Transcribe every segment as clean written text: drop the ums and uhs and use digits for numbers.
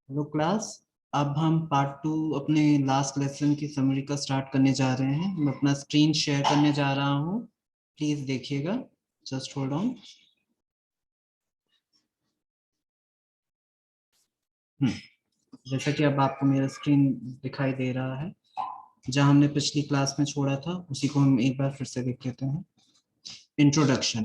Hello class. अब हम part 2 अपने लास्ट लेसन की समरी का स्टार्ट करने जा रहे हैं। मैं अपना स्क्रीन शेयर करने जा रहा हूँ, प्लीज देखिएगा। Just hold on. जैसा कि अब आपको मेरा स्क्रीन दिखाई दे रहा है, जहाँ हमने पिछली क्लास में छोड़ा था उसी को हम एक बार फिर से देख लेते हैं। इंट्रोडक्शन।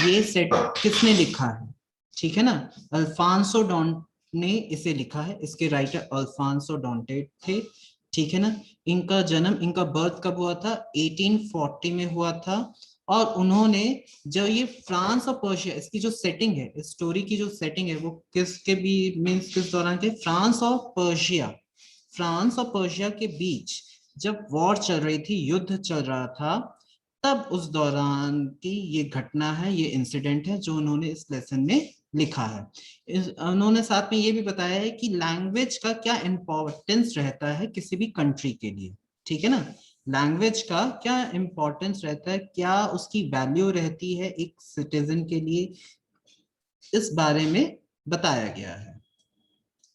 ये सेट किसने लिखा है? ठीक है ना, अल्फांसो डॉन ने इसे लिखा है। इसके राइटर अल्फांसो डॉन्टे थे। ठीक है ना। इनका जन्म, इनका बर्थ कब हुआ था? 1840 में हुआ था। और उन्होंने, जो ये फ्रांस और पर्शिया, इसकी जो सेटिंग है, इस स्टोरी की जो सेटिंग है, वो किसके भी मीन्स किस दौरान थे? फ्रांस और पर्शिया। फ्रांस और पर्शिया के बीच जब वॉर चल रही थी, युद्ध चल रहा था, तब उस दौरान की ये घटना है, ये इंसिडेंट है जो उन्होंने इस लेसन में लिखा है। उन्होंने साथ में ये भी बताया है कि लैंग्वेज का क्या इंपॉर्टेंस रहता है किसी भी कंट्री के लिए। ठीक है ना, लैंग्वेज का क्या इंपॉर्टेंस रहता है, क्या उसकी वैल्यू रहती है एक सिटीजन के लिए, इस बारे में बताया गया है।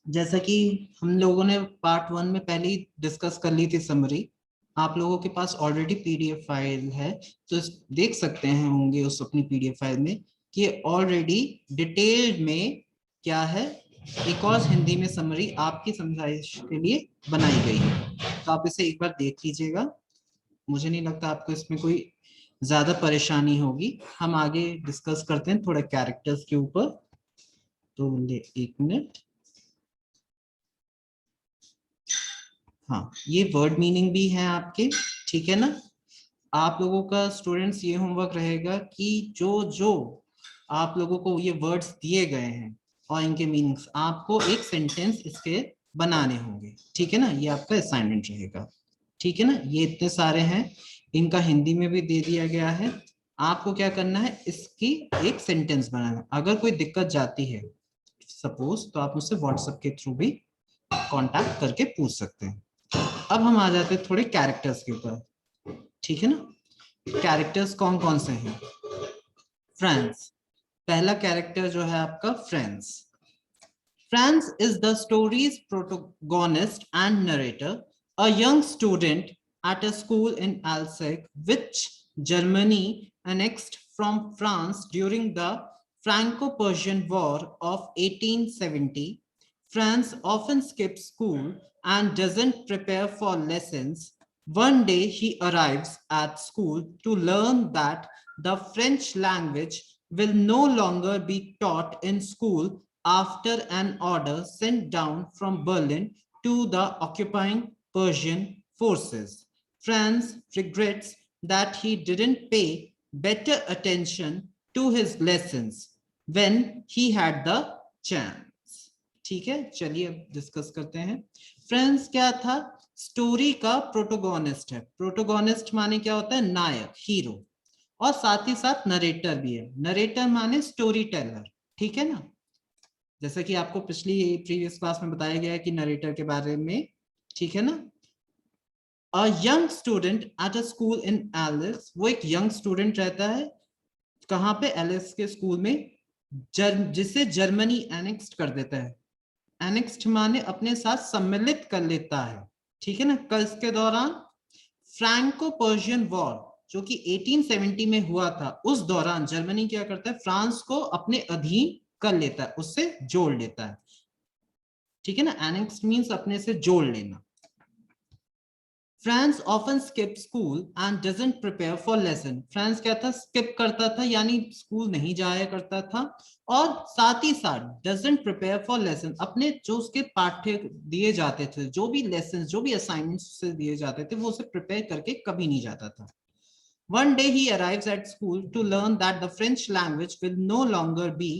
जैसा कि हम लोगों ने पार्ट 1 में पहले ही डिस्कस कर ली थी समरी, आप लोगों के पास ऑलरेडी पीडीएफ फाइल है, तो देख सकते हैं होंगे उस अपनी पीडीएफ फाइल में कि ऑलरेडी डिटेल्ड में क्या है, एक और हिंदी में समरी आपकी समझाइश के लिए बनाई गई है। तो आप इसे एक बार देख लीजिएगा। मुझे नहीं लगता आपको इसमें कोई ज्यादा परेशानी होगी। हम आगे डिस्कस करते हैं थोड़ा कैरेक्टर्स के ऊपर। तो एक मिनट। हाँ, ये वर्ड मीनिंग भी है आपके। ठीक है ना। आप लोगों का स्टूडेंट्स ये होमवर्क रहेगा कि जो जो आप लोगों को ये वर्ड्स दिए गए हैं और इनके मीनिंग्स, आपको एक सेंटेंस इसके बनाने होंगे। ठीक है ना, ये आपका असाइनमेंट रहेगा। ठीक है ना, ये इतने सारे हैं, इनका हिंदी में भी दे दिया गया है। आपको क्या करना है, इसकी एक सेंटेंस बनाना है। अगर कोई दिक्कत जाती है सपोज, तो आप मुझसे व्हाट्सएप के थ्रू भी कांटेक्ट करके पूछ सकते हैं। अब हम आ जाते हैं थोड़े कैरेक्टर्स के ऊपर। ठीक है ना। कैरेक्टर्स कौन कौन से हैं? फ्रेंड्स। पहला कैरेक्टर जो है आपका friends. Friends is the story's protagonist and narrator, a young student at a school in Alsace, which Germany annexed from France during the Franco-Persian War of 1870. France often skips school and doesn't prepare for lessons. One day he arrives at school to learn that the French language will no longer be taught in school after an order sent down from Berlin to the occupying Persian forces. France regrets that he didn't pay better attention to his lessons when he had the chance. ठीक है, चलिए अब discuss करते हैं। Friends क्या था? Story का protagonist है। प्रोटोगोनिस्ट माने क्या होता है? नायक, हीरो। और साथ ही साथ नरेटर भी है। नरेटर माने स्टोरी टेलर। ठीक है ना। जैसा कि आपको पिछली प्रीवियस क्लास में बताया गया है कि नरेटर के बारे में। ठीक है ना। A young student at a school in Alsace, वो एक यंग स्टूडेंट रहता है कहाँ पे? एलिस के स्कूल में, जिसे जर्मनी एनेक्स्ड कर देता है। एनेक्स्ड माने अपने साथ सम्मिलित कर लेता है। ठीक है ना। कल इसके दौरान फ्रैंको पर्शियन वॉर जो कि 1870 में हुआ था, उस दौरान जर्मनी क्या करता है? फ्रांस को अपने अधीन कर लेता है, उससे जोड़ लेता है। ठीक है ना। एनेक्स्ड मींस अपने से जोड़ लेना। France often skip school and doesn't prepare for lesson. France क्या था? स्किप करता था, यानी स्कूल नहीं जाया करता था। और साथ ही साथ डजंट प्रिपेयर फॉर लेसन, अपने जो उसके पाठ्य दिए जाते थे, जो भी लेसन, जो भी असाइनमेंट्स से दिए जाते थे, वो उसे प्रिपेयर करके कभी नहीं जाता था। One day he arrives at school to learn that the French language will no longer be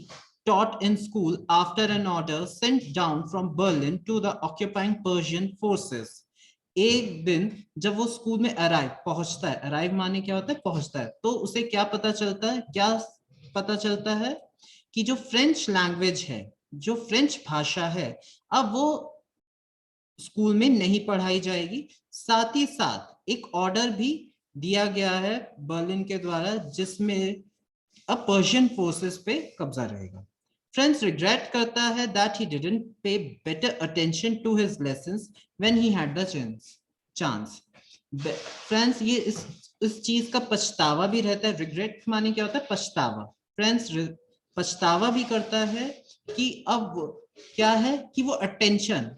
taught in school after an order sent down from Berlin to the occupying Persian forces. एक दिन जब वो school में arrive पहुंचता है, arrive माने क्या होता है? पहुंचता है, तो उसे क्या पता चलता है? क्या पता चलता है? कि जो फ्रेंच लैंग्वेज है, जो फ्रेंच भाषा है, अब वो स्कूल में नहीं पढ़ाई जाएगी। साथ ही साथ एक ऑर्डर भी दिया गया है बर्लिन के द्वारा, जिसमें अब पर्शियन फोर्सेस पे कब्जा रहेगा। फ्रेंड्स रिग्रेट करता है that he didn't pay better attention to his lessons when he had the chance. Friends ये इस चीज का पछतावा भी रहता है। रिग्रेट माने क्या होता है? पछतावा। फ्रेंड्स पछतावा भी करता है कि अब क्या है कि वो अटेंशन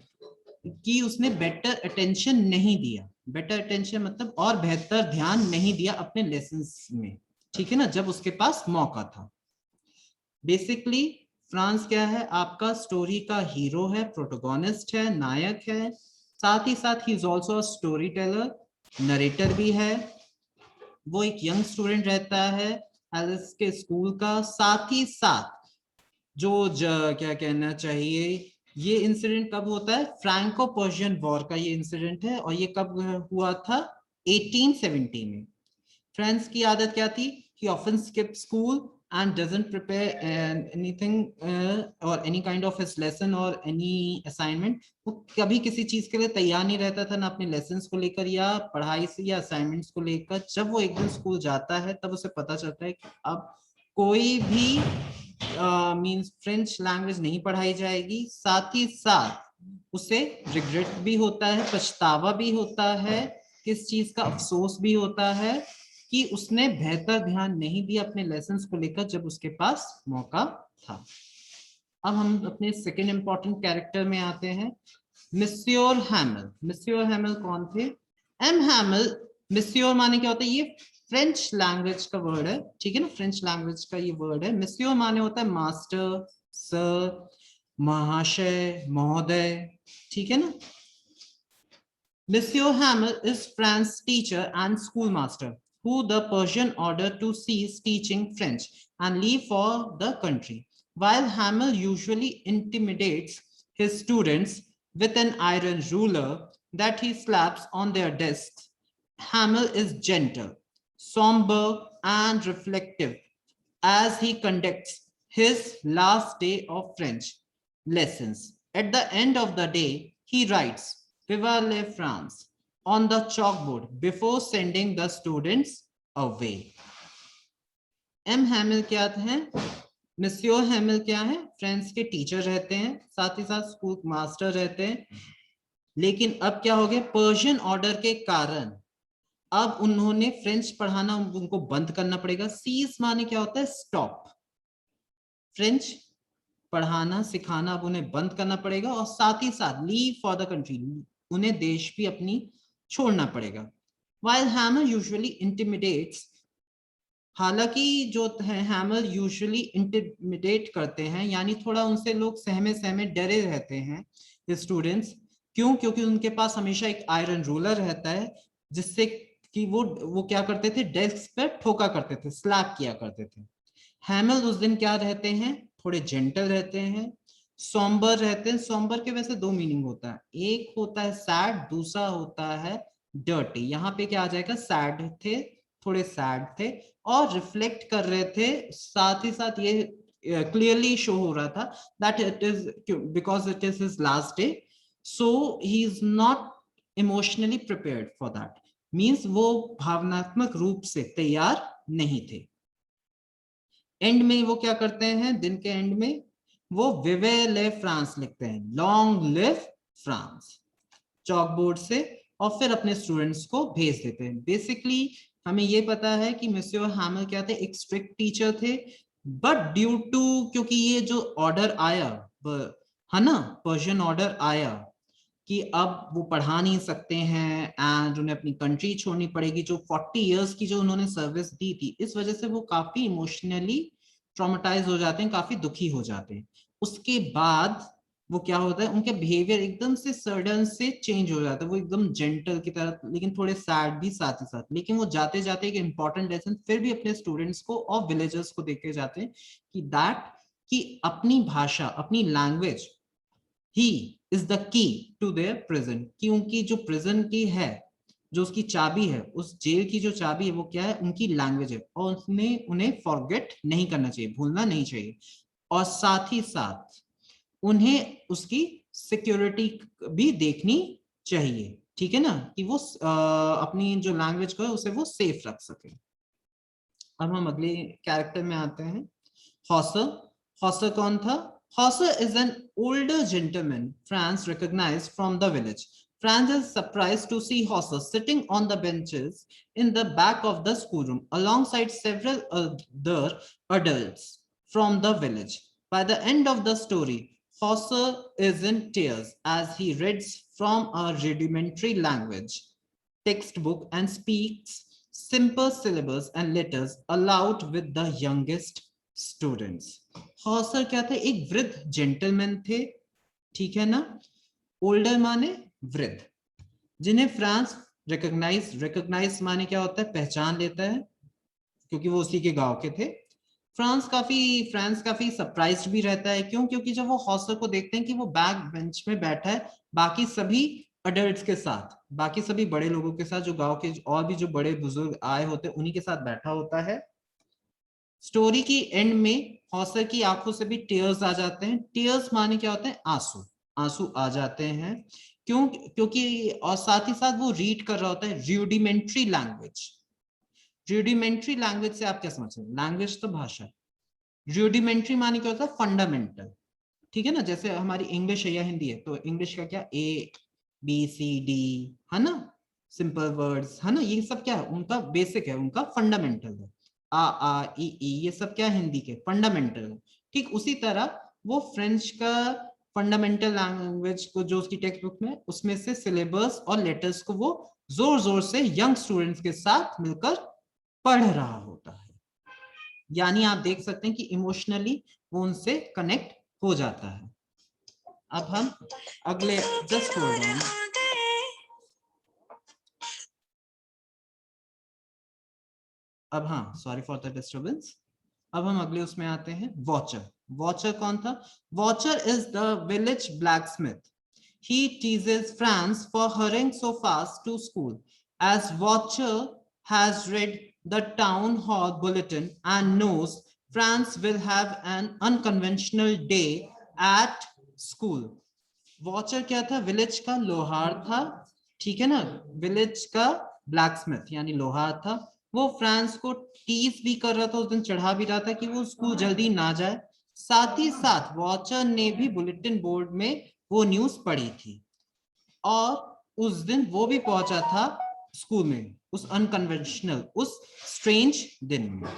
कि उसने बेटर अटेंशन नहीं दिया। बेटर अटेंशन मतलब और बेहतर ध्यान नहीं दिया अपने लेसन्स में, ठीक है ना, जब उसके पास मौका था। बेसिकली फ्रांस क्या है? आपका स्टोरी का हीरो है, प्रोटोगोनिस्ट है, नायक है। साथ ही साथ he is also story teller, narrator भी है। वो एक यंग स्टूडेंट रहता है एलिस के स्कूल का। साथ ही साथ क्या कहना चाहिए, ये इंसिडेंट कब होता है? फ्रैंको पर्शियन वॉर का ये इंसिडेंट है, और ये कब हुआ था? 1870 में। फ्रेंड्स की आदत क्या थी? he often skipped school and doesn't prepare anything or any kind of his lesson or any assignment। वो कभी किसी चीज के लिए तैयार नहीं रहता था, ना अपने लेसन्स को लेकर या पढ़ाई से या असाइनमेंट्स को लेकर। जब वो एक दिन स्कूल जाता है तब उसे पता चलता है कि अब कोई भी मींस फ्रेंच लैंग्वेज नहीं पढ़ाई जाएगी। साथ ही साथ उसे रिग्रेट भी होता है, पछतावा भी होता है, किस चीज का अफसोस भी होता है कि उसने बेहतर ध्यान नहीं दिया अपने लेसन्स को लेकर जब उसके पास मौका था। अब हम अपने सेकंड इंपॉर्टेंट कैरेक्टर में आते हैं, मिस्योर हैमल। मिस्योर हैमल कौन थे? एम हैमल। मिस्योर माने क्या होता है? ये फ्रेंच लैंग्वेज का वर्ड है, ठीक है ना, फ्रेंच लैंग्वेज का ये वर्ड है। मिस्योर माने होता है मास्टर, सर, महाशय, महोदय, ठीक है ना। Monsieur Hamel is France's teacher and schoolmaster who the Persian ordered to cease teaching French and leave for the country. While Hamel usually intimidates his students with an iron ruler that he slaps on their desks, Hamel is gentle, somber, and reflective as he conducts his last day of French lessons. At the end of the day, he writes Viva la France on the chalkboard before sending the students away. M Hamel क्या है? मिस्योर हैमिल क्या है? French के teacher रहते हैं, साथ ही साथ school master रहते हैं। लेकिन अब क्या हो गया? पर्शियन ऑर्डर के कारण अब उन्होंने फ्रेंच पढ़ाना उनको बंद करना पड़ेगा। सीज माने क्या होता है? स्टॉप। फ्रेंच पढ़ाना सिखाना अब उन्हें बंद करना पड़ेगा, और साथ ही साथ लीव फॉर द कंट्री, उन्हें देश भी अपनी छोड़ना पड़ेगा। While Hammer usually intimidates, हालांकि जो है हैमर यूजुअली इंटिमिडेट करते हैं, यानी थोड़ा उनसे लोग सहमे सहमे डरे रहते हैं स्टूडेंट्स। क्यों? क्योंकि उनके पास हमेशा एक आयरन रूलर रहता है, जिससे कि वो क्या करते थे? डेस्क पे ठोका करते थे, स्लैप किया करते थे। हैमल उस दिन क्या रहते हैं? थोड़े जेंटल रहते हैं, सॉम्बर रहते हैं। सॉम्बर के वैसे दो मीनिंग होता है, एक होता है सैड, दूसरा होता है डर्टी। यहाँ पे क्या आ जाएगा? सैड थे, थोड़े सैड थे और रिफ्लेक्ट कर रहे थे। साथ ही साथ ये क्लियरली शो हो रहा था that it is because it is his last day, so he is not emotionally prepared for that. Means वो भावनात्मक रूप से तैयार नहीं थे। एंड में वो क्या करते हैं? दिन के एंड में वो विवे ले फ्रांस लिखते हैं, लॉन्ग लिव फ्रांस, चॉकबोर्ड से, और फिर अपने स्टूडेंट्स को भेज देते हैं। बेसिकली हमें ये पता है कि मिस्टर हैमल क्या थे? एक स्ट्रिक्ट टीचर थे, बट ड्यू टू, क्योंकि ये जो ऑर्डर आया है ना, पर्शियन ऑर्डर आया कि अब वो पढ़ा नहीं सकते हैं एंड उन्हें अपनी कंट्री छोड़नी पड़ेगी, जो 40 इयर्स की जो उन्होंने सर्विस दी थी, इस वजह से वो काफी इमोशनली ट्रॉमेटाइज हो जाते हैं, काफी दुखी हो जाते हैं। उसके बाद वो क्या होता है? उनके बिहेवियर एकदम से सडन से चेंज हो जाता है, वो एकदम जेंटल की तरह, लेकिन थोड़े सैड भी साथ ही साथ। लेकिन वो जाते जाते एक इंपॉर्टेंट लेसन फिर भी अपने स्टूडेंट्स को और विलेजर्स को देके जाते हैं कि दैट कि अपनी भाषा, अपनी लैंग्वेज ही is the key to their prison, क्योंकि जो प्रिजन की है, जो उसकी चाबी है, उस जेल की जो चाबी है वो क्या है? उनकी लैंग्वेज है, और उसने उन्हें फॉरगेट नहीं करना चाहिए, भूलना नहीं चाहिए। और साथ ही साथ उन्हें उसकी सिक्योरिटी भी देखनी चाहिए, ठीक है ना, कि वो अपनी जो लैंग्वेज को है उसे वो सेफ रख सके। अब हम अगले कैरेक्टर में आते हैं, हॉसर। हॉसर कौन था? Hauser is an older gentleman Franz recognized from the village. Franz is surprised to see Hauser sitting on the benches in the back of the schoolroom alongside several other adults from the village. By the end of the story, Hauser is in tears as he reads from a rudimentary language textbook and speaks simple syllables and letters aloud with the youngest students. Hauser क्या थे? एक वृद्ध gentleman थे, ठीक है ना? Older माने वृद्ध, जिन्हें फ्रांस रिकॉग्नाइज माने क्या होता है? पहचान लेता है, क्योंकि वो उसी के गांव के थे। फ्रांस काफी सरप्राइज्ड भी रहता है। क्यों? क्योंकि जब वो हॉसर को देखते हैं कि वो बैक बेंच में बैठा है बाकी सभी अडल्ट्स के साथ, बाकी सभी बड़े लोगों के साथ, जो गांव के और भी जो बड़े बुजुर्ग आए होते हैं उन्हीं के साथ बैठा होता है। स्टोरी की एंड में हॉसर की आंखों से भी टीयर्स आ जाते हैं। टीयर्स माने क्या होते हैं? आंसू, आंसू आ जाते हैं। क्यों? क्योंकि और साथ ही साथ वो रीड कर रहा होता है रूडिमेंट्री लैंग्वेज। रूडिमेंट्री लैंग्वेज से आप क्या समझते हैं? लैंग्वेज तो भाषा। रूडिमेंट्री माने क्या होता है? फंडामेंटल, ठीक है ना? जैसे हमारी इंग्लिश है या हिंदी है, तो इंग्लिश का क्या? ए बी सी डी, है ना? सिंपल वर्ड्स, है ना? ये सब क्या है? उनका बेसिक है, उनका फंडामेंटल है। आ ई ये सब क्या? हिंदी के फंडामेंटल है। ठीक उसी तरह वो फ्रेंच का फंडामेंटल लैंग्वेज को जो उसकी टेक्स्ट बुक में, उसमें से सिलेबस और लेटर्स को वो जोर जोर से यंग स्टूडेंट्स के साथ मिलकर पढ़ रहा होता है। यानी आप देख सकते हैं कि इमोशनली वो उनसे कनेक्ट हो जाता है। अब हम अगले, जस्ट होल्ड ऑन, अब हाँ, सॉरी फॉर द डिस्टर्बेंस। अब हम अगले उसमें आते हैं। वॉचर। वॉचर कौन था? Watcher is the village blacksmith. He teases Franz for hurrying so fast to school, as Watcher has read the town hall bulletin and knows Franz will have an unconventional day at school. Watcher क्या था? Village का लोहार था, ठीक है ना? Village का blacksmith यानी लोहार था। वो फ्रांस को टीज भी कर रहा था, उस दिन चढ़ा भी रहा था कि वो स्कूल जल्दी ना जाए। साथ ही साथ वॉचर ने भी बुलेटिन बोर्ड में वो न्यूज पढ़ी थी, और उस दिन वो भी पहुंचा था स्कूल में उस अनकन्वेंशनल, उस स्ट्रेंज दिन में।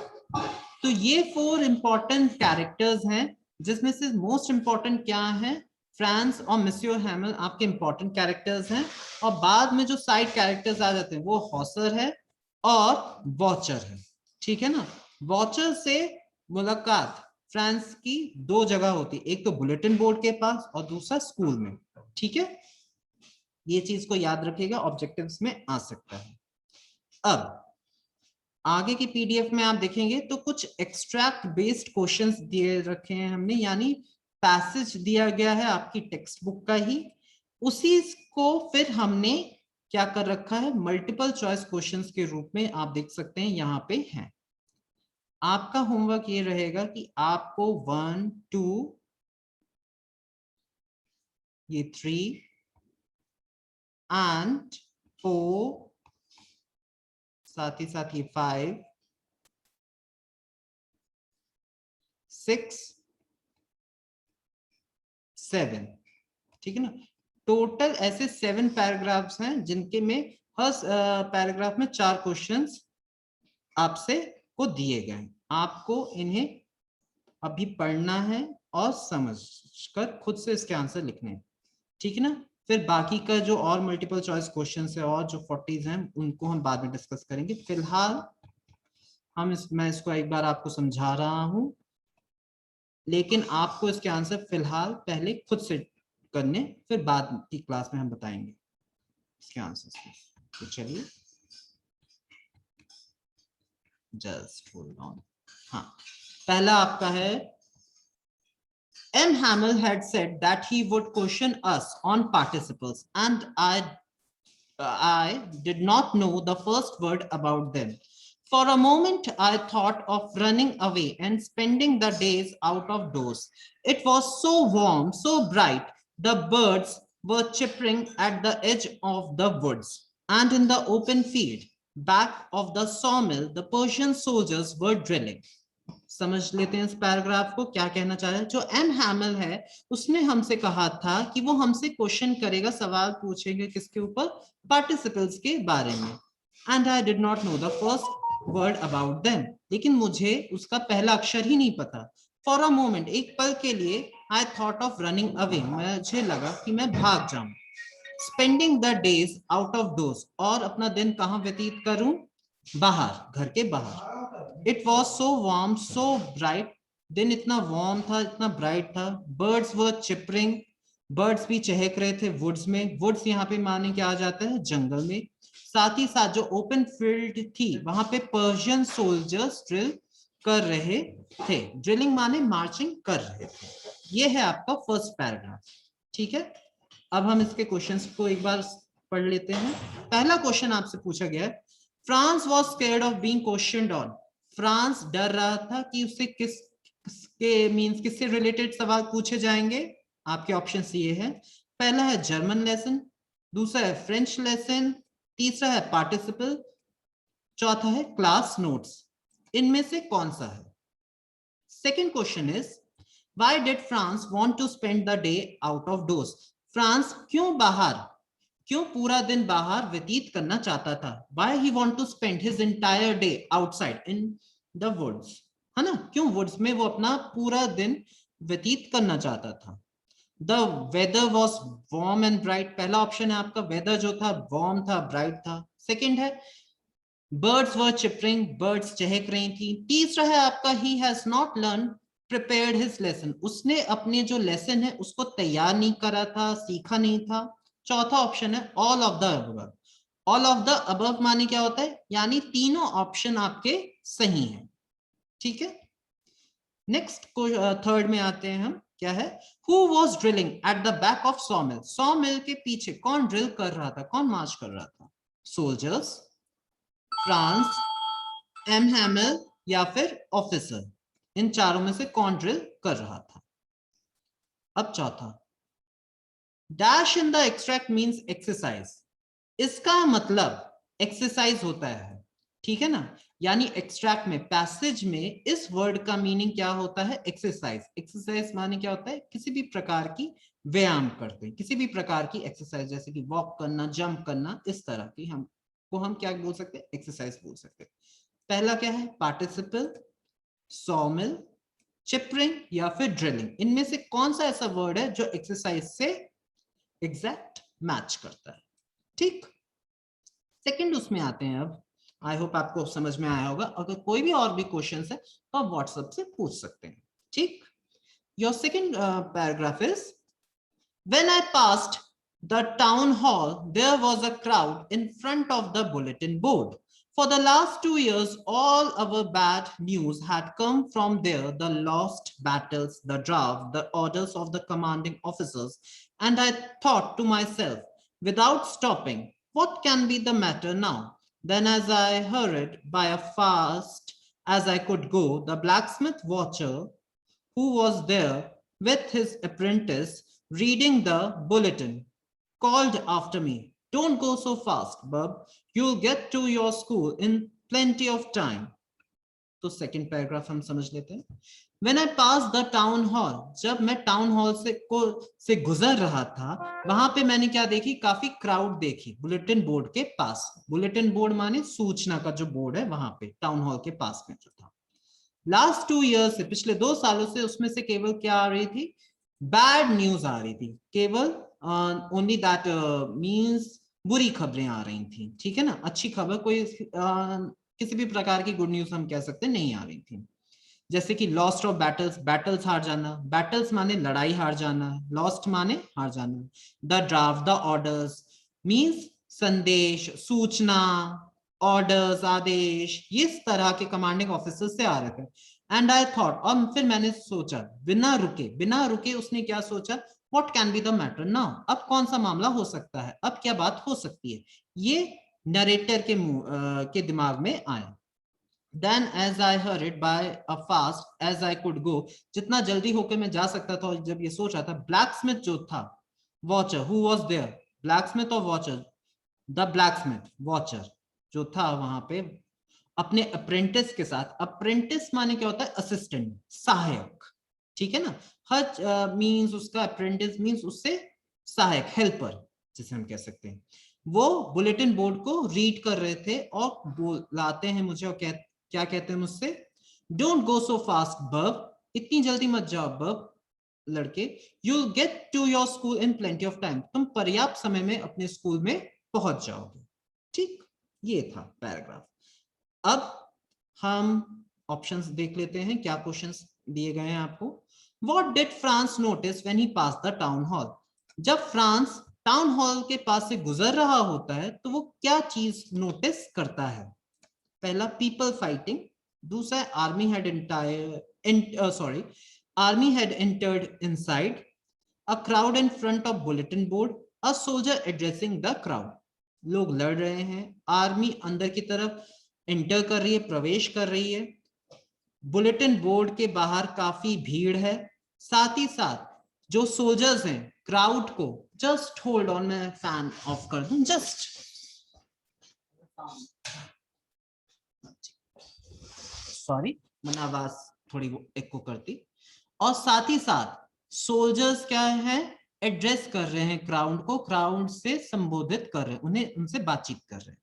तो ये 4 इंपॉर्टेंट कैरेक्टर्स हैं, जिसमें से मोस्ट इंपॉर्टेंट क्या है? फ्रांस और मिस्टर हैमल आपके इंपॉर्टेंट कैरेक्टर्स हैं, और बाद में जो साइड कैरेक्टर्स आ जाते हैं वो हॉसर है और वॉचर है, ठीक है ना? वॉचर से मुलाकात फ्रांस की 2 जगह होती है, एक तो बुलेटिन बोर्ड के पास और दूसरा स्कूल में, ठीक है? ये चीज को याद रखिएगा, ऑब्जेक्टिव्स में आ सकता है। अब आगे की पीडीएफ में आप देखेंगे तो कुछ एक्सट्रैक्ट बेस्ड क्वेश्चंस दिए रखे हैं हमने, यानी पैसेज दिया गया है आपकी टेक्स्ट बुक का ही, उसी को फिर हमने क्या कर रखा है? मल्टीपल चॉइस क्वेश्चंस के रूप में आप देख सकते हैं यहाँ पे हैं। आपका होमवर्क ये रहेगा कि आपको 1 2 ये 3 एंड 4, साथ ही साथ ये 5 6 7, ठीक है ना? टोटल ऐसे 7 पैराग्राफ्स हैं, जिनके में हर पैराग्राफ में 4 क्वेश्चंस आपसे को दिए गए। आपको इन्हें अभी पढ़ना है और समझकर खुद से इसके आंसर लिखने हैं, ठीक है ना? फिर बाकी का जो और मल्टीपल चॉइस क्वेश्चंस है और जो 40s हैं उनको हम बाद में डिस्कस करेंगे। फिलहाल मैं इसको एक बार आपको समझा रहा हूं, लेकिन आपको इसके आंसर फिलहाल पहले खुद से करने, फिर बाद की क्लास में हम बताएंगे इसके आंसर। तो चलिए, जस्ट होल्ड ऑन। हाँ, पहला आपका है, M. Hamill had said that he would question us on participles, and I did not know the first word about them. For a moment, I thought of running away and spending the days out of doors. It was so warm, so bright. The birds were chirping at the edge of the woods, and in the open field back of the sawmill, the Persian soldiers were drilling. समझ लेते हैं इस paragraph को, क्या कहना चाह रहे हैं। जो एम हैमल है उसने हमसे कहा था कि वो हमसे क्वेश्चन करेगा, सवाल पूछेंगे किसके ऊपर, पार्टिसिपल्स के बारे में। And I did not know the first word about them, लेकिन मुझे उसका पहला अक्षर ही नहीं पता। फॉर अ मोमेंट, एक पल के लिए, I thought of running away, मुझे लगा कि मैं भाग जाऊं। Spending the days out of doors, और अपना दिन कहां व्यतीत करूं, बाहर, घर के बाहर। It was so warm so bright, दिन इतना वार्म था, इतना ब्राइट था। बर्ड्स वर चिपरिंग, बर्ड्स भी चहक रहे थे वुड्स में। वुड्स यहाँ पे माने क्या आ जाता है, जंगल में। साथ ही साथ जो ओपन फील्ड थी वहां पे पर्शियन सोल्जर्स ड्रिल कर रहे थे। ड्रिलिंग माने मार्चिंग कर रहे थे। ये है आपका फर्स्ट पैराग्राफ, ठीक है। अब हम इसके क्वेश्चंस को एक बार पढ़ लेते हैं। पहला क्वेश्चन आपसे पूछा गया है, France was scared of being questioned on. France डर रहा था कि उससे किससे रिलेटेड सवाल पूछे जाएंगे। आपके ऑप्शन ये है, पहला है जर्मन लेसन, दूसरा है फ्रेंच लेसन, तीसरा है पार्टिसिपल, चौथा है क्लास नोट्स। इनमें से कौन सा है। Second question is, why did Franz want to spend the day out of doors. Franz क्यों पूरा दिन बाहर व्यतीत करना चाहता था। Why he want to spend his entire day outside in the woods, है ना, क्यों वुड्स में वो अपना पूरा दिन व्यतीत करना चाहता था। The weather was warm and bright, पहला ऑप्शन है आपका, वेदर जो था वार्म था, ब्राइट था। सेकंड है birds were chirping, birds चहक रही थी। तीसरा है आपका he has not learned prepared his lesson, उसने अपने जो लेसन है उसको तैयार नहीं करा था, सीखा नहीं था। चौथा ऑप्शन है all of the above. All of the above माने क्या होता है, यानी तीनों ऑप्शन आपके सही हैं, ठीक है। नेक्स्ट थर्ड में आते हैं हम, क्या है, who was drilling at the back of सॉमिल। सॉमिल के पीछे कौन ड्रिल कर रहा था, कौन मार्च कर रहा था। सोल्जर्स, फ्रांस, एम हैमल, या फिर ऑफिसर। इन चारों में से कौन ड्रिल कर रहा था। अब चौथा, dash in the extract means exercise. इसका मतलब एक्सरसाइज होता है, ठीक है ना। यानी एक्सट्रैक्ट में, पैसेज में इस वर्ड का मीनिंग क्या होता है, एक्सरसाइज। एक्सरसाइज माने क्या होता है, किसी भी प्रकार की व्यायाम करते हैं, किसी भी प्रकार की एक्सरसाइज, जैसे कि वॉक करना, जंप करना, इस तरह की हम क्या बोल सकते हैं, एक्सरसाइज बोल सकते हैं। पहला क्या है, पार्टिसिपल, सॉमिल, चिपरिंग, या फिर ड्रिलिंग। इनमें से कौन सा ऐसा वर्ड है जो एक्सरसाइज से एग्जैक्ट मैच करता है, ठीक। सेकंड उसमें आते हैं। अब आई होप आपको समझ में आया होगा। अगर कोई भी और भी क्वेश्चन है तो आप व्हाट्सएप से पूछ सकते हैं, ठीक। Your second paragraph is, when I passed the town hall, there was a crowd in front of the bulletin board. For the last 2 years, all our bad news had come from there, the lost battles, the draft, the orders of the commanding officers. And I thought to myself, without stopping, what can be the matter now? Then, as I hurried by as fast as I could go, the blacksmith watcher, who was there with his apprentice reading the bulletin, called after me, don't go so fast, bub. You'll get to your school in plenty of time. तो second paragraph हम समझ लेते हैं। When I passed the town hall, जब मैं town hall से गुजर रहा था, वहां पे मैंने क्या देखी, काफी क्राउड देखी बुलेटिन बोर्ड के पास। बुलेटिन बोर्ड माने सूचना का जो बोर्ड है, वहां पे टाउन हॉल के पास में जो था। लास्ट 2 years से, पिछले 2 सालों से उसमें से केवल क्या आ रही थी, बैड न्यूज आ रही थी। केवल ओनली दैट मींस बुरी खबरें आ रही थी, ठीक है ना। अच्छी खबर कोई किसी भी प्रकार की गुड न्यूज हम कह सकते नहीं आ रही थी। जैसे कि लॉस्ट ऑफ बैटल्स, बैटल्स हार जाना, बैटल्स माने लड़ाई हार जाना, लॉस्ट माने हार जाना। The draft, the orders means संदेश, सूचना, ऑर्डर्स, आदेश, इस तरह के कमांडिंग ऑफिसर से आ रहे थे। एंड आई थॉट, और फिर मैंने सोचा, बिना रुके उसने क्या सोचा, what can be the matter now, अब कौन सा मामला हो सकता है, अब क्या बात हो सकती है, ये नरेटर के दिमाग में आया। Then as I hurried by as fast as I could go, जितना जल्दी होकर मैं जा सकता था, और जब ये सोच रहा था, ब्लैकस्मिथ जो था, watcher, who was there, blacksmith और वॉचर, द ब्लैकस्मिथ, वॉचर जो था वहां पे, अपने अप्रेंटिस के साथ। अप्रेंटिस माने क्या होता है? असिस्टेंट, सहायक, ठीक है ना। हर मींस उसका अप्रेंटिस मींस उससे सहायक, हेल्पर जिसे हम कह सकते हैं। वो बुलेटिन बोर्ड को रीड कर रहे थे और बुलाते हैं मुझे और क्या कहते हैं मुझसे? डोंट गो सो फास्ट बब, इतनी जल्दी मत जाओ बब लड़के, you get to your school in plenty of time, तुम पर्याप्त समय में अपने स्कूल में पहुंच जाओगे। ठीक, ये था पैराग्राफ। अब हम ऑप्शंस देख लेते हैं, क्या क्वेश्चंस दिए गए हैं आपको। What did France notice when he pass the town hall, जब फ्रांस टाउन हॉल के पास से गुजर रहा होता है तो वो क्या चीज नोटिस करता है? पहला, पीपल फाइटिंग। दूसरा, army had entered inside, a crowd in front of bulletin board, a soldier addressing the crowd. लोग लड़ रहे हैं, आर्मी अंदर की तरफ एंटर कर रही है, प्रवेश कर रही है, बुलेटिन बोर्ड के बाहर काफी भीड़ है, साथ ही साथ जो सोल्जर्स हैं क्राउड को, जस्ट होल्ड ऑन, मैं फैन ऑफ कर दूं जस्ट, सॉरी मैंने आवाज थोड़ी एको करती। और साथ ही साथ सोल्जर्स क्या है? एड्रेस कर रहे हैं क्राउड को, क्राउड से संबोधित कर रहे हैं, उन्हें उनसे बातचीत कर रहे हैं।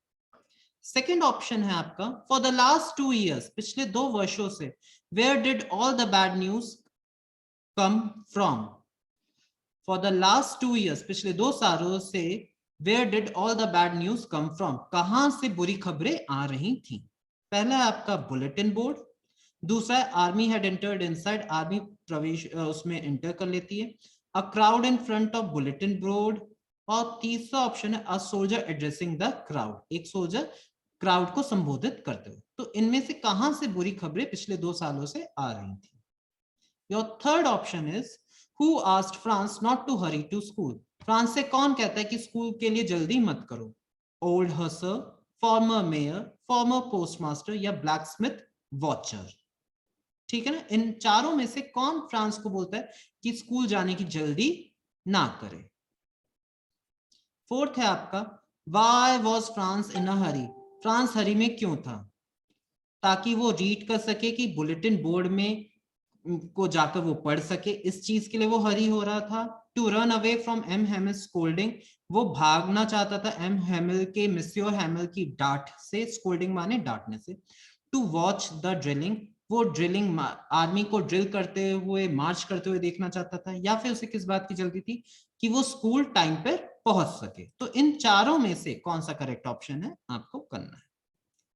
सेकेंड ऑप्शन है आपका, फॉर द लास्ट 2 years, पिछले 2 वर्षों से, where did all the bad news come from. For the last 2 years, पिछले 2 सालों से, where did all the bad news come from, कहां से बुरी खबरें आ रही थी? पहला है आपका बुलेटिन बोर्ड, दूसरा है army had entered inside, army प्रवेश उसमें एंटर कर लेती है, a crowd in front of bulletin board, और तीसरा ऑप्शन है a soldier addressing the crowd, एक सोल्जर क्राउड को संबोधित करते हुए। तो इनमें से कहां से बुरी खबरें पिछले 2 सालों से आ रही थी? Your third option is, who asked Franz not to hurry to school, Franz से कौन कहता है कि स्कूल के लिए जल्दी मत करो? Old Hauser, former mayor, former postmaster, या ब्लैक स्मिथ वॉचर। ठीक है ना, इन चारों में से कौन फ्रांस को बोलता है कि स्कूल जाने की जल्दी ना करे? फोर्थ है आपका, why was France in a hurry, France hurry में क्यों था? ताकि वो रीड कर सके, कि बुलेटिन बोर्ड में को जाकर वो पढ़ सके, इस चीज के लिए वो हरी हो रहा था। To run away from M Hamel scolding, वो भागना चाहता था एम हेमिल के, मिस्योर हेमिल की डांट से, स्कोल्डिंग माने डांटने से। टू वॉच द ड्रिलिंग, वो ड्रिलिंग आर्मी को ड्रिल करते हुए, मार्च करते हुए देखना चाहता था, या फिर उसे किस बात की जल्दी थी? कि वो स्कूल टाइम पर पहुंच सके। तो इन चारों में से कौन सा करेक्ट ऑप्शन है आपको करना है।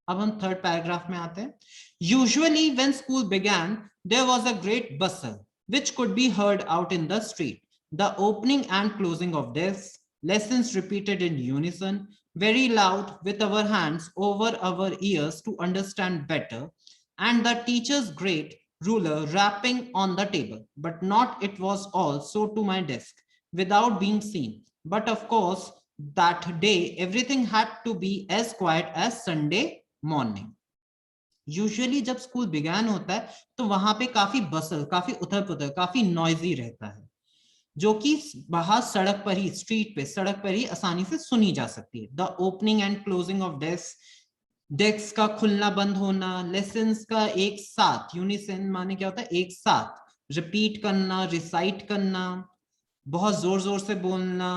अब हम थर्ड पैराग्राफ में आते हैं। Usually when school began there was a great bustle which could be heard out in the street, the opening and closing of desk, lessons repeated in unison, very loud with our hands over our ears to understand better, and the teacher's great ruler rapping on the table. But not it was all so to my desk without being seen. But of course, that day everything had to be as quiet as Sunday morning. Usually जब school began होता है तो वहां पे काफी बसल, काफी उथल पुथल, काफी नॉइजी रहता है, जो कि बाहर सड़क पर ही, स्ट्रीट पे, सड़क पर ही आसानी से सुनी जा सकती है। The opening and closing of desk, desk का खुलना बंद होना, लेसन्स का एक साथ, यूनिसन माने क्या होता है? एक साथ रिपीट करना, रिसाइट करना, बहुत जोर जोर से बोलना,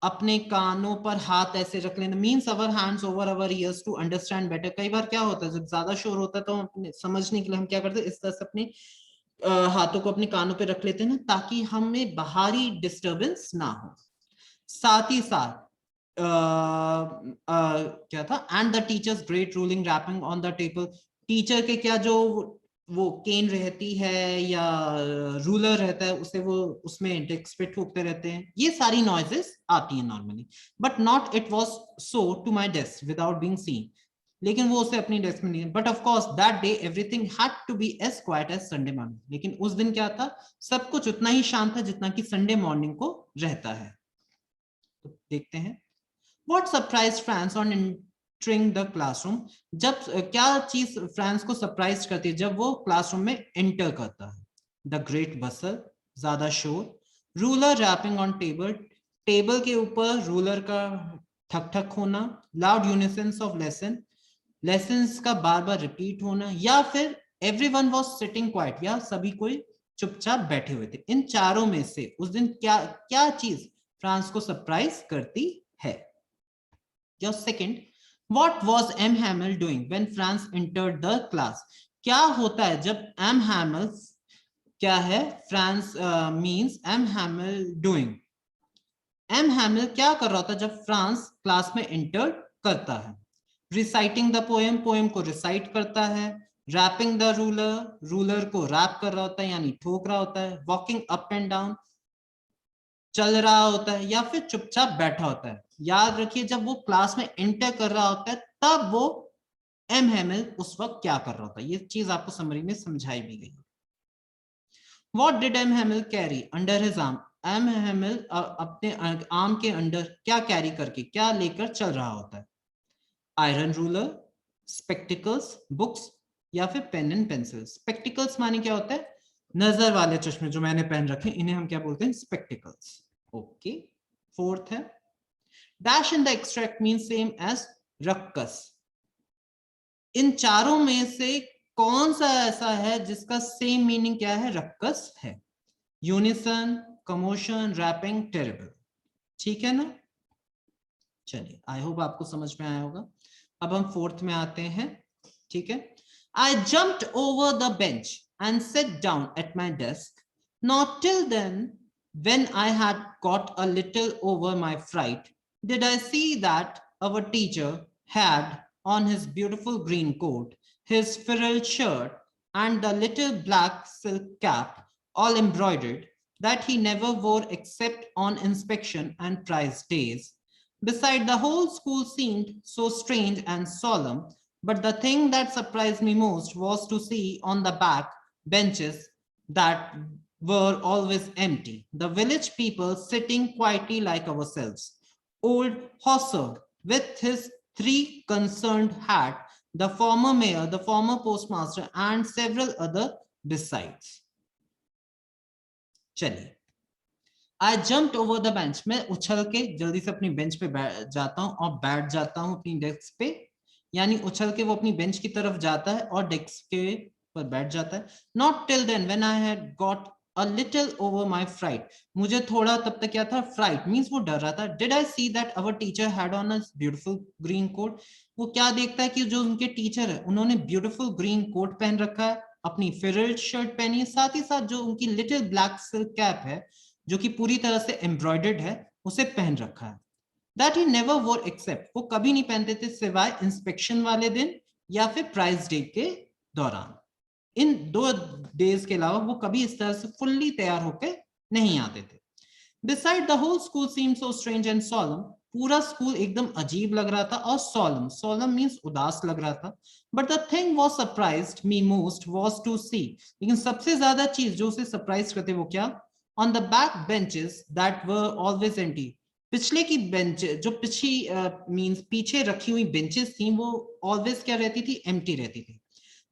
अपने कानों पर हाथ ऐसे रख लेना, means our hands over our ears to understand better. कई बार क्या होता है, जब ज्यादा शोर होता है तो हम अपने समझने के लिए हम क्या करते हैं, इस तरह से अपने हाथों को अपने कानों पे रख लेते हैं ना, ताकि हमें बाहरी डिस्टरबेंस ना हो। साथ ही साथ क्या था, and the teacher's great ruling rapping on the table, teacher के क्या जो वो केन रहती है या रूलर रहता है, उसे वो उसमें डेस्क पे ठोकते रहते हैं, ये सारी नॉइजेस आती हैं normally. But not it was so to my desk without being seen, लेकिन वो उसे अपनी डेस्क में नहीं। But of course that day everything had to be as quiet as Sunday morning, लेकिन उस दिन क्या था, सब कुछ उतना ही शांत था जितना कि संडे मॉर्निंग को रहता है। तो देखते हैं, what surprise France on entering the classroom, जब क्या चीज फ्रांस को सरप्राइज करती है जब वो क्लासरूम में एंटर करता है? द ग्रेट बसल, ज्यादा शोर, ruler rapping on table, table के ऊपर रूलर का ठक ठक होना, loud unison of lesson, lessons का बार बार रिपीट होना, या फिर एवरीवन वाज सिटिंग क्वाइट, या सभी कोई चुपचाप बैठे हुए थे। इन चारों में से उस दिन क्या क्या चीज फ्रांस को सरप्राइज करती है? या second, what was M Hamel doing when Franz entered the class? क्या होता है जब एम हैमिल, क्या है Franz means M Hamel doing, M Hamel क्या कर रहा था जब फ्रांस क्लास में एंटर करता है? रिसाइटिंग द पोएम, पोएम को रिसाइट करता है। रैपिंग द रूलर, रूलर को रैप कर रहा होता है यानी ठोक रहा होता है। वॉकिंग अप एंड डाउन, चल रहा होता है, या फिर चुपचाप बैठा होता है। याद रखिए जब वो क्लास में एंटर कर रहा होता है तब वो एम हैमिल उस वक्त क्या कर रहा होता है, ये चीज आपको समरी में समझाई भी गई। What did M. Hamill carry under his arm? M Hamel अपने आर्म के अंडर क्या कैरी करके, क्या लेकर चल रहा होता है? आयरन रूलर, स्पेक्टिकल्स, बुक्स, या फिर पेन एंड पेंसिल। स्पेक्टिकल्स माने क्या होता है? नजर वाले चश्मे जो मैंने पहन रखे इन्हें हम क्या बोलते हैं? स्पेक्टिकल्स। ओके। फोर्थ है, dash in the extract mean same as ruckus. इन चारों में से कौन सा ऐसा है जिसका सेम मीनिंग क्या है? रक्कस है। Unison, commotion, rapping, terrible. ठीक है ना? चलिए, आई होप आपको समझ में आया होगा। अब हम फोर्थ में आते हैं। ठीक है। I jumped over the bench and sat down at my desk, not till then when I had got a little over my fright did I see that our teacher had on his beautiful green coat, his frilled shirt, and the little black silk cap all embroidered that he never wore except on inspection and prize days. Beside, the whole school seemed so strange and solemn, but the thing that surprised me most was to see on the back benches that were always empty, the village people sitting quietly like ourselves. Old Hosser, with his three concerned hat, the former mayor, the former postmaster, and several other besides. चलिए, I jumped over the bench. मैं उछल के जल्दी से अपनी bench पे जाता हूँ और बैठ जाता हूँ अपनी डेस्क पे, यानी उछल के वो अपनी बेंच की तरफ जाता है और डेस्क के पर बैठ जाता है। Not till then when I had got a little over my fright. मुझे थोड़ा तब तक क्या था? Fright means वो डर रहा था। Did I see that our teacher had on a beautiful green coat? वो क्या देखता है कि जो उनके टीचर है उन्होंने beautiful green coat पहन रखा है, अपनी frilled shirt पहनी है, साथ ही साथ जो उनकी little black silk cap है जो कि पूरी तरह से एम्ब्रॉयडर्ड है उसे पहन रखा है। दैट ही नेवर वोर एक्सेप्ट, वो कभी नहीं पहनते थे सिवाय इंस्पेक्शन वाले दिन या फिर प्राइज डे के दौरान। इन 2 डेज के अलावा वो कभी इस तरह से फुल्ली तैयार होकर नहीं आते थे। Beside, the whole school seemed so strange and solemn. पूरा स्कूल एकदम अजीब लग रहा था और solemn, solemn means उदास लग रहा था। But the thing was surprised me most was to see, लेकिन सबसे ज्यादा चीज जो उसे सरप्राइज करते वो क्या? On the back benches that were always empty. पिछले की बेंच जो मींस पीछे रखी हुई बेंचेस थी वो ऑलवेज क्या रहती थी? एम्प्टी रहती थी।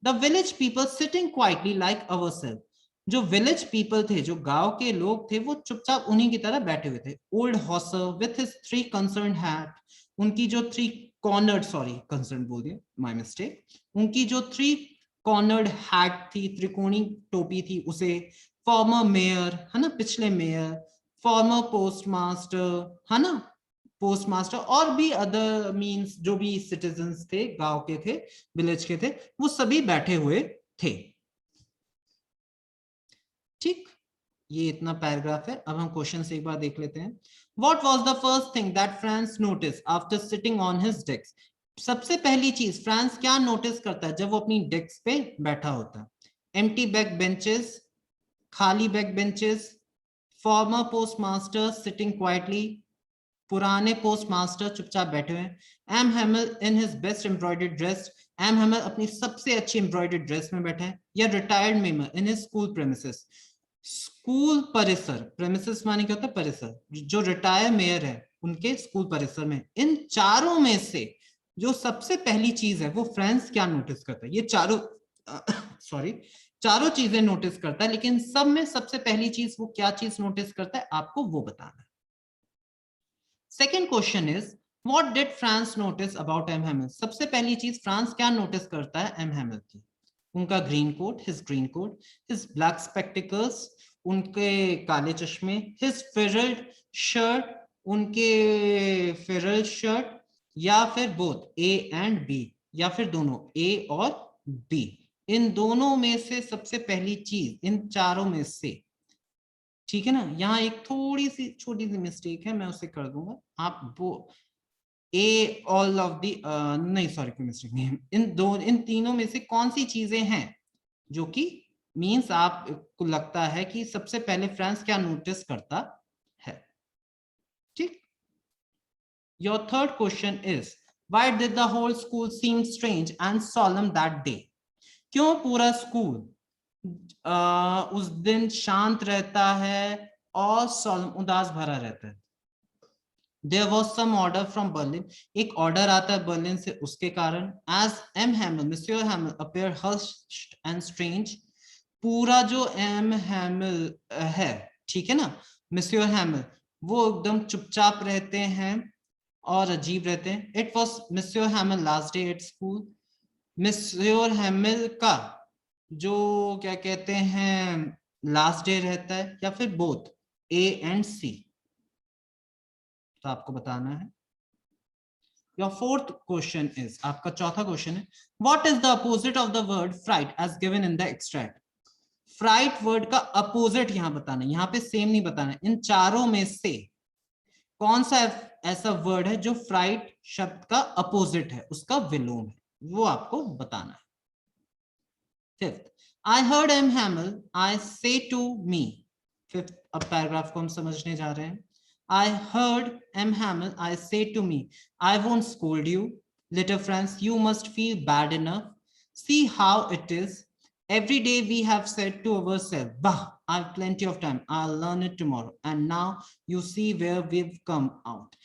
The village people sitting quietly like ourselves. जो विलेज पीपल थे, जो गांव के लोग थे, वो चुपचाप उन्हीं की तरह बैठे हुए थे। Old Hauser with his 3 concern hat, उनकी जो 3 कॉर्नर्ड, सॉरी कंसर्न बोल दिया, माय मिस्टेक, उनकी जो 3 कॉर्नर्ड हैट थी, त्रिकोणी टोपी थी उसे। फॉर्मर मेयर है ना, पिछले मेयर, फॉर्मर पोस्टमास्टर है ना, पोस्टमास्टर, और भी अदर मींस जो भी सिटीजन्स थे, गांव के थे, विलेज के थे, वो सभी बैठे हुए थे। ठीक, ये इतना पैराग्राफ है। अब हम क्वेश्चन से एक बार देख लेते हैं। What was the first thing that France noticed after sitting on his desk? सबसे पहली चीज फ्रांस क्या नोटिस करता है जब वो अपनी डेस्क पे बैठा होता है? एम्प्टी बैक बेंचेस, खाली back benches, former postmaster sitting quietly, पुराने पोस्टमास्टर चुपचाप बैठे हुए, M Hamel in his best embroidered dress, M Hamel अपनी सबसे अच्छी एम्ब्रॉयडर्ड ड्रेस में बैठे हैं, या retired mayor in his school premises, school परिसर, प्रेमिसेस माने क्या होता है? परिसर, जो रिटायर मेयर है उनके स्कूल परिसर में। इन चारों में से जो सबसे पहली चीज है वो फ्रांस क्या नोटिस करता है? ये चारों सॉरी चारों चीजें नोटिस करता है, लेकिन सब में सबसे पहली चीज वो क्या चीज नोटिस करता है आपको वो बताना है। Second question is, What did France notice about M. Hamel? सबसे पहली चीज फ्रांस क्या नोटिस करता है एम हैमिल की? उनका green coat, his black spectacles, उनके काले चश्मे, his frilled shirt, उनके फ्रिल्ड शर्ट, या फिर बोथ A and B, या फिर दोनों A और B? इन दोनों में से सबसे पहली चीज, इन चारों में से, ठीक है ना, यहाँ एक थोड़ी सी छोटी सी मिस्टेक है, मैं उसे कर दूंगा, आप वो ए ऑल ऑफ दी, नहीं सॉरी कोई मिस्टेक नहीं है, इन तीनों में से कौन सी चीजें हैं जो कि मींस आपको लगता है कि सबसे पहले फ्रांस क्या नोटिस करता है? ठीक। Your third question is why did the whole school seem strange and solemn that day? क्यों पूरा स्कूल उस दिन शांत रहता है और solemn उदास भरा रहता है? There was some order from Berlin. एक ऑर्डर आता है बर्लिन से, उसके कारण as M. Hamel, Monsieur Hamel appeared hushed and strange. पूरा जो M. Hamel है, ठीक है ना, Monsieur Hamel, वो एकदम चुपचाप रहते हैं और अजीब रहते हैं. It was Monsieur Hamel last day at school. Monsieur Hamel का जो क्या कहते हैं लास्ट डे रहता है, या फिर बोथ A and C? तो आपको बताना है. Your fourth question is, आपका चौथा क्वेश्चन है, what is the opposite of the word fright as given in the extract? Fright word का अपोजिट यहां बताना है, यहां पे सेम नहीं बताना है. इन चारों में से कौन सा ऐसा वर्ड है जो फ्राइट शब्द का अपोजिट है, उसका विलोम है, वो आपको बताना है. Fifth, I heard M. Hamel, I say to me. Fifth, अब पैराग्राफ को हम समझने जा रहे हैं. I heard M. Hamel, I say to me, I won't scold you, little friends, you must feel bad enough. See how it is. Every day we have said to ourselves, bah, I have plenty of time, I'll learn it tomorrow. And now you see where we've come out.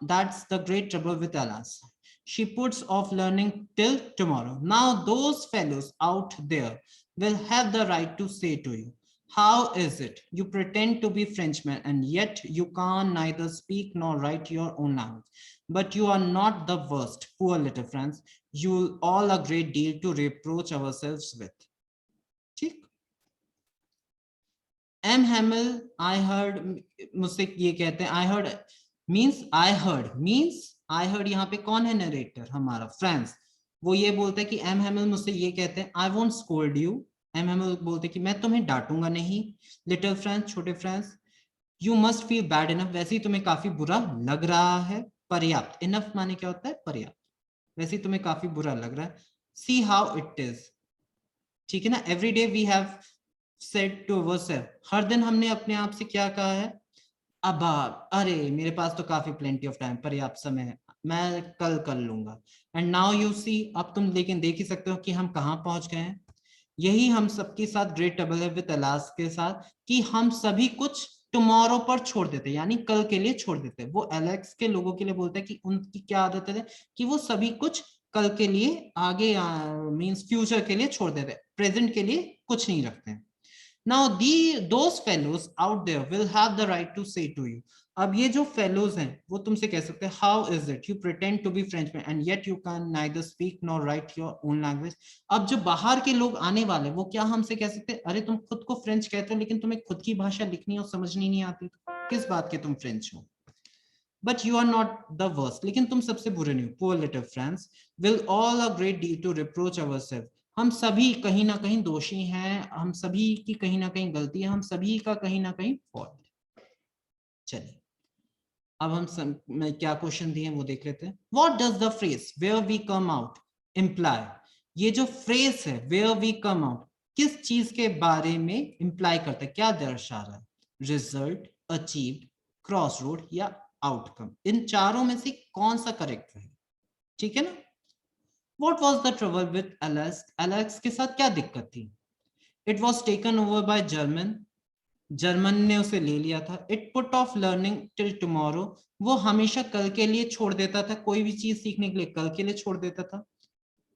That's the great trouble with Alas. She puts off learning till tomorrow. Now those fellows out there will have the right to say to you, how is it you pretend to be Frenchmen and yet you can neither speak nor write your own language? But you are not the worst, poor little friends. You all a great deal to reproach ourselves with. ठीक. M. Hamel, I heard, मुझसे ये कहते हैं, I heard means I heard यहाँ पे कौन है narrator? हमारा फ्रांस. वो ये बोलते हैं कि M. Hamel मुझसे ये कहते हैं, I won't scold you. M. Hamel बोलते हैं कि मैं तुम्हें डांटूंगा नहीं. लिटिल फ्रांस, छोटे France, you must feel bad enough. वैसे ही तुम्हें काफी बुरा लग रहा है. पर्याप्त, enough माने क्या होता है? पर्याप्त. वैसे ही तुम्हें काफी बुरा लग रहा है. See how it is. ठीक है ना. Every day we have said to ourselves, हर दिन हमने अपने आप से क्या कहा है? अब अरे मेरे पास तो काफी plenty of time, पर्याप्त समय है, मैं कल कर लूंगा. And now you see, अब तुम लेकिन देख ही सकते हो कि हम कहाँ पहुंच गए हैं. यही हम सबके साथ ग्रेट ट्रबल है विद अलास के साथ, कि हम सभी कुछ टुमारो पर छोड़ देते, यानी कल के लिए छोड़ देते. वो एलेक्स के लोगों के लिए बोलते हैं कि उनकी क्या आदत है कि वो सभी कुछ कल के लिए, आगे मींस फ्यूचर के लिए छोड़ देते, प्रेजेंट के लिए कुछ नहीं रखते हैं. Now those fellows out there will have the right to say to you. अब ये जो fellows हैं वो तुमसे कह सकते हैं, how is it you pretend to be Frenchman and yet you can neither speak nor write your own language. अब जो बाहर के लोग आने वाले वो क्या हमसे कह सकते हैं, अरे तुम खुद को फ्रेंच कहते हो लेकिन तुम्हें खुद की भाषा लिखनी और समझनी नहीं आती, किस बात के तुम फ्रेंच हो? But you are not the worst, लेकिन तुम सबसे बुरे नहीं हो. Poor little France, will all a great deal to reproach ourselves. हम सभी कहीं ना कहीं दोषी हैं, हम सभी की कहीं ना कहीं गलती है, हम सभी का कहीं ना कहीं फॉल्ट. चलिए अब हम मैं क्या क्वेश्चन दिए वो देख लेते हैं. What does the phrase where we come out imply? ये जो फ्रेज है where we come out किस चीज के बारे में imply करता है, क्या दर्शा रहा है? रिजल्ट, अचीव्ड, क्रॉस रोड या आउटकम. इन चारों में से कौन सा करेक्ट है? ठीक है ना. What was the trouble with Alex? Alex के साथ क्या दिक्कत थी? It was taken over by German. German ने उसे ले लिया था. It put off learning till tomorrow. वो हमेशा कल के लिए छोड़ देता था, कोई भी चीज सीखने के लिए कल के लिए छोड़ देता था.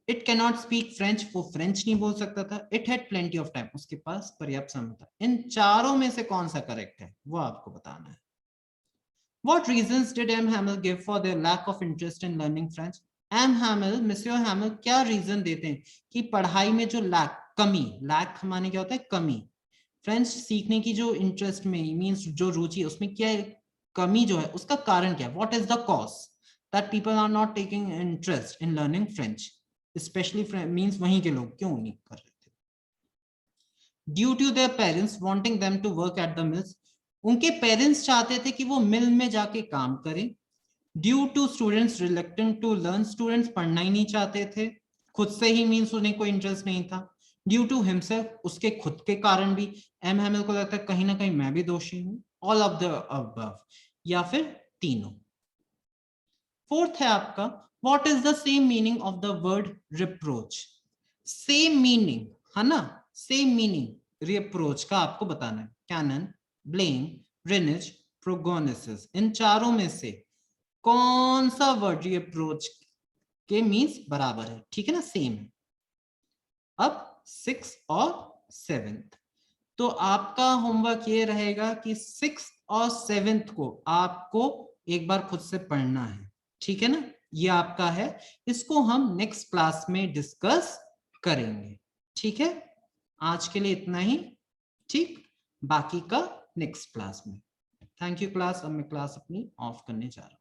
It cannot speak French. वो फ्रेंच नहीं बोल सकता था. It had plenty of time. उसके पास पर्याप्त समय था. इन चारों में से कौन सा करेक्ट है वो आपको बताना है. What reasons did M. Hamel give for their lack of interest in learning French? M. Hamel, Monsieur Hamel क्या रीजन देते हैं कि पढ़ाई में जो कमी, लैक हमारे क्या होता है कमी, फ्रेंच सीखने की जो इंटरेस्ट में मींस जो रुचि है उसमें क्या है, कमी जो है उसका कारण क्या है, what is the cause that people are not taking interest in learning French, specially means वहीं के लोग क्यों नहीं कर रहे थे? Due to their parents wanting them to work at the mills, उनके पेरेंट्स चाहते थे कि वो मिल में जाके काम करें। Due to students reluctant to learn, students पढ़ना ही नहीं चाहते थे खुद से ही, मींस उन्हें कोई इंटरेस्ट नहीं था। ड्यू टू हिमसेल्फ, उसके खुद के कारण भी। एम हैमिल को लगता है कहीं ना कहीं मैं भी दोषी हूं, ऑल ऑफ द अबव, या फिर तीनों। फोर्थ है आपका, what is the same meaning of the word reproach? Same meaning है ना, सेम मीनिंग रिप्रोच का आपको बताना है। कैनन, ब्लेम, रिनिज, प्रोगोनेसिस, इन चारों में से कौन सा वर्ड रिप्रोच के मीन्स बराबर है? ठीक है ना, सेम है। अब 6 और 7th, तो आपका होमवर्क ये रहेगा कि 6th और 7th को आपको एक बार खुद से पढ़ना है, ठीक है ना, ये आपका है, इसको हम नेक्स्ट क्लास में डिस्कस करेंगे। ठीक है, आज के लिए इतना ही, ठीक, बाकी का नेक्स्ट क्लास में। थैंक यू क्लास, अब मैं क्लास अपनी ऑफ करने जा रहा हूं।